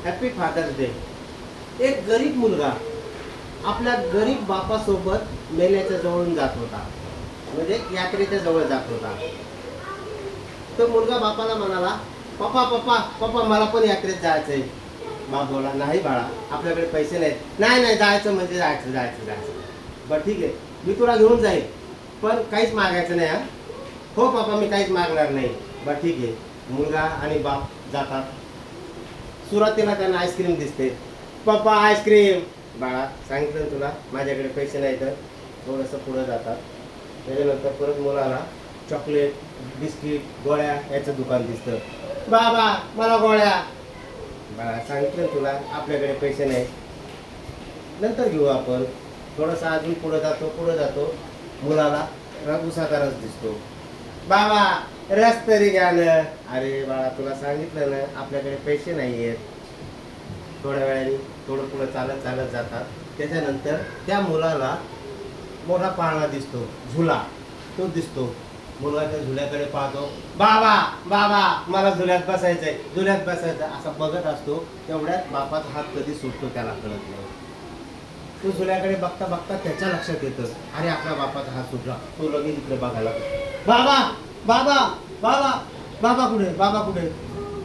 Happy fathers day. एक गरीब मुलगा आपल्या गरीब बापासोबत मेल्याच्या जवळून जात होता, म्हणजे यात्रेच्या जवळ जात होता. तो मुलगा बापाला म्हणाला, पप्पा पप्पा पप्पा मला पण यात्रेत जायचंय. बाप बोला, नाही बाळा, आपल्याकडे पैसे नाहीत. नाही नाही, जायचं म्हणजे जायचं जायचं जायचं. बरं ठीक आहे, मी तुला घेऊन जाईल, पण काहीच मागायचं नाही. हा, हो पप्पा, मी काहीच मागणार नाही. बरं ठीक आहे. मुलगा आणि बाप जातात. सुरुवातीला त्यांना आईस्क्रीम दिसते. पप्पा आईस्क्रीम. बाळा, सांगितलं ना तुला, माझ्याकडे पैसे नाही. तर थोडंसं पुढं जातात. त्याच्यानंतर परत मुलाला चॉकलेट, बिस्किट, गोळ्या याचं दुकान दिसतं. बाबा मला गोळ्या. बाळा, सांगितलं तुला, आपल्याकडे पैसे नाही, नंतर घेऊ आपण. थोडंसं अजून पुढं जातो. मुलाला उसाचा रस दिसतो. बाबा रस तरी घ्या ना. अरे बाळा, तुला सांगितलं ना, आपल्याकडे पैसे नाही आहेत. थोड्या वेळाने थोडं पुढं चालत जातात. त्याच्यानंतर त्या मुलाला मोठा पाळणा दिसतो, झुला तो दिसतो. मुलगा त्या झुल्याकडे पाहतो. बाबा बाबा मला झुल्यात बसायचं असा बघत असतो. तेवढ्यात बापाचा हात कधी सुटतो त्याला कळत नाही. तो झुल्याकडे बघता बघता त्याच्या लक्षात येतं, अरे आपल्या बापाचा हात सुटला. तो लगेच इकडे बघायला, बाबा बाबा बाबा बाबा कुठे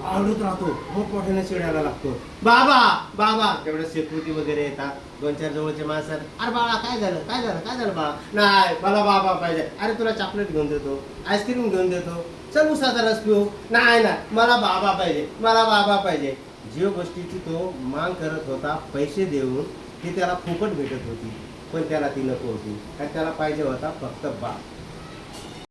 आवडत राहतो. मोठमोठ्याने चिडायला लागतो. बाबा बाबा. तेवढे सेक्युरिटी वगैरे येतात, 2-4 जवळचे माणसं. अरे बाळा, काय झालं बाळा. नाही, मला बाबा पाहिजे. अरे तुला चॉकलेट घेऊन देतो, आईस्क्रीम घेऊन देतो, चल उसाचा रस पिऊ. नाही ना, मला बाबा पाहिजे. जी गोष्टीची तो माग करत होता पैसे देऊन, ती त्याला फुकट भेटत होती, पण त्याला ती नको होती. त्याला पाहिजे होता फक्त बाप.